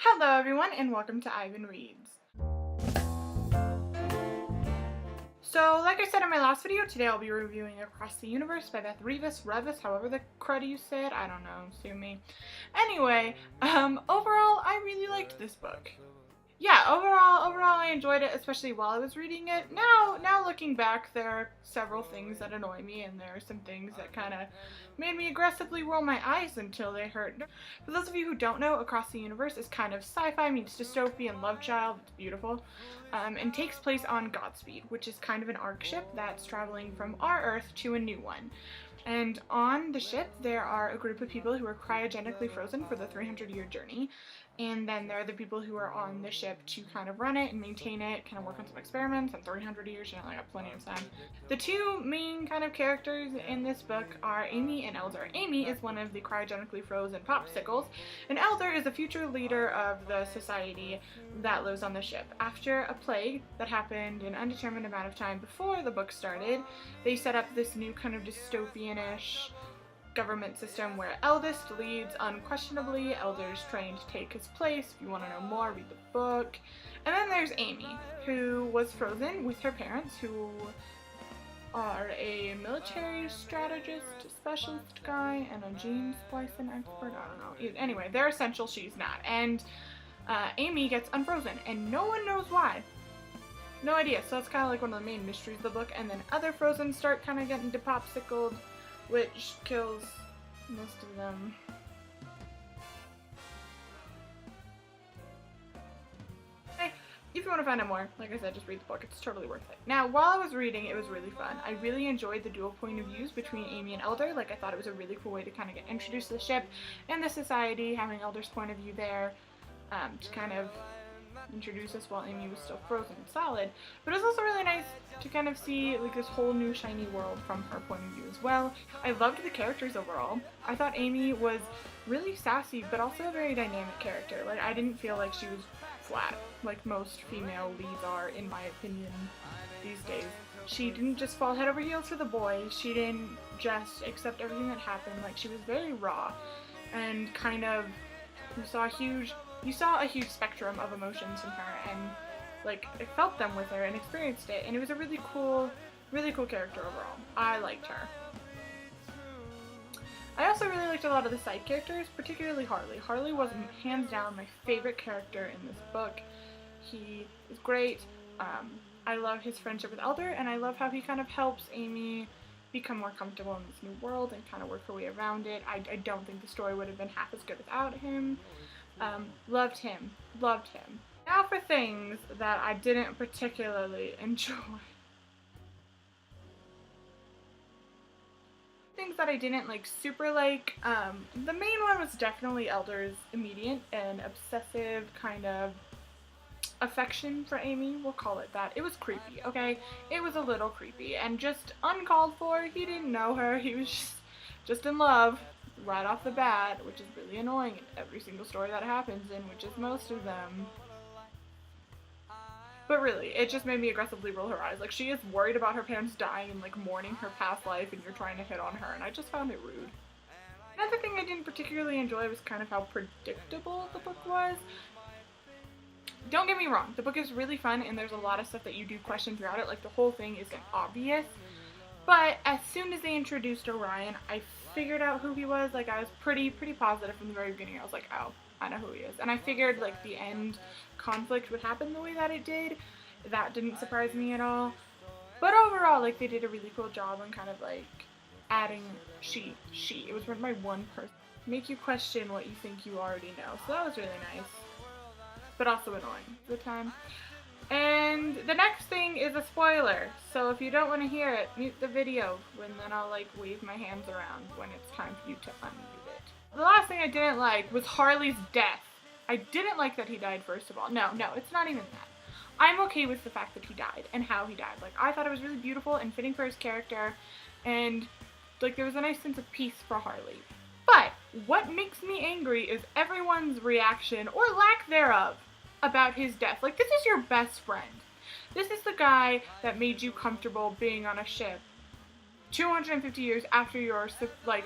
Hello everyone and welcome to Ivan Reads. So like I said in my last video, today I'll be reviewing Across the Universe by Beth Revis, however the crud you say it, I don't know, sue me. Anyway, overall I really liked this book. Yeah, overall I enjoyed it, especially while I was reading it. Now looking back, there are several things that annoy me, and there are some things that kind of made me aggressively roll my eyes until they hurt. For those of you who don't know, Across the Universe is kind of sci-fi meets dystopian love child. It's beautiful, and takes place on Godspeed, which is kind of an arc ship that's traveling from our Earth to a new one. And on the ship, there are a group of people who are cryogenically frozen for the 300-year journey. And then there are the people who are on the ship to kind of run it and maintain it, kind of work on some experiments, and 300 years, I got plenty of time. The two main kind of characters in this book are Amy and Elder. Amy is one of the cryogenically frozen popsicles, and Elder is a future leader of the society that lives on the ship. After a plague that happened an undetermined amount of time before the book started, they set up this new kind of dystopian-ish government system where eldest leads unquestionably, Elder's trained to take his place. If you want to know more, read the book. And then there's Amy, who was frozen with her parents, who are a military strategist, specialist guy, and a gene splicing expert. I don't know. Anyway, they're essential, she's not. And Amy gets unfrozen, and no one knows why. No idea. So that's kind of like one of the main mysteries of the book. And then other frozen start kind of getting depopsicled, which kills most of them. Hey, if you want to find out more, like I said, just read the book. It's totally worth it. Now, while I was reading, it was really fun. I really enjoyed the dual point of views between Amy and Elder. Like, I thought it was a really cool way to kind of get introduced to the ship and the society, having Elder's point of view there, to kind of introduce us while Amy was still frozen and solid. But it was also really nice to kind of see like this whole new shiny world from her point of view as well. I loved the characters overall. I thought Amy was really sassy, but also a very dynamic character. Like, I didn't feel like she was flat, like most female leads are, in my opinion, these days. She didn't just fall head over heels for the boy. She didn't just accept everything that happened. Like, she was very raw and kind of, you saw a huge spectrum of emotions from her, and like I felt them with her and experienced it, and it was a really cool character overall. I liked her. I also really liked a lot of the side characters, particularly Harley. Harley was hands down my favorite character in this book. He is great. I love his friendship with Elder, and I love how he kind of helps Amy become more comfortable in this new world and kind of work her way around it. I don't think the story would have been half as good without him. Loved him. Now for things that I didn't particularly enjoy. Things that I didn't super like. The main one was definitely Elder's immediate and obsessive kind of affection for Amy, we'll call it that. It was creepy, okay? It was a little creepy and just uncalled for. He didn't know her. He was just in love right off the bat, which is really annoying in every single story that happens in, which is most of them. But really, it just made me aggressively roll her eyes. Like, she is worried about her parents dying and like mourning her past life, and you're trying to hit on her, and I just found it rude. Another thing I didn't particularly enjoy was kind of how predictable the book was. Don't get me wrong, the book is really fun, and there's a lot of stuff that you do question throughout it. Like, the whole thing isn't obvious. But as soon as they introduced Orion, I figured out who he was. Like, I was pretty positive from the very beginning. I was like, oh, I know who he is. And I figured, like, the end conflict would happen the way that it did. That didn't surprise me at all. But overall, like, they did a really cool job on kind of, like, adding she. It was written by one person. Make you question what you think you already know. So that was really nice. But also annoying at the time. And the next thing is a spoiler, so if you don't want to hear it, mute the video, and then I'll like wave my hands around when it's time for you to unmute it. The last thing I didn't like was Harley's death. I didn't like that he died, first of all. No, it's not even that. I'm okay with the fact that he died and how he died. Like, I thought it was really beautiful and fitting for his character, and like there was a nice sense of peace for Harley. But what makes me angry is everyone's reaction, or lack thereof, about his death. Like, this is your best friend. This is the guy that made you comfortable being on a ship 250 years after your, like,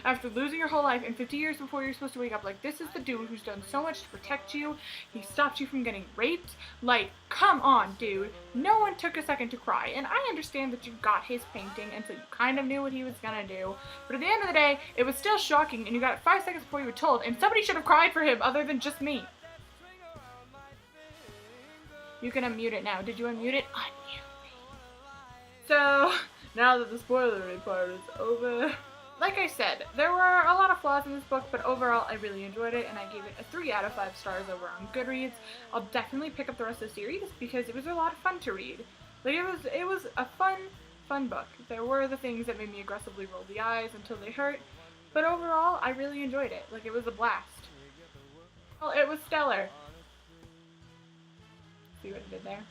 After losing your whole life and 50 years before you're supposed to wake up, like, this is the dude who's done so much to protect you. He stopped you from getting raped. Like, come on, dude. No one took a second to cry. And I understand that you got his painting, and so you kind of knew what he was gonna do. But at the end of the day, it was still shocking, and you got it 5 seconds before you were told, and somebody should have cried for him other than just me. You can unmute it now. Did you unmute it? Unmute me. So, now that the spoilery part is over. Like I said, there were a lot of flaws in this book, but overall I really enjoyed it, and I gave it a 3 out of 5 stars over on Goodreads. I'll definitely pick up the rest of the series because it was a lot of fun to read. Like, it was a fun book. There were the things that made me aggressively roll the eyes until they hurt, but overall I really enjoyed it. Like, it was a blast. Well, it was stellar. See what I did there?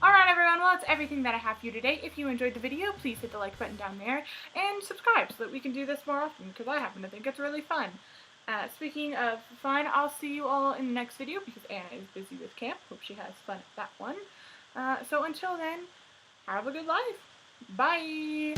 Alright everyone, well that's everything that I have for you today. If you enjoyed the video, please hit the like button down there and subscribe so that we can do this more often, because I happen to think it's really fun. Speaking of fun, I'll see you all in the next video because Anna is busy with camp. Hope she has fun at that one. So until then, have a good life. Bye!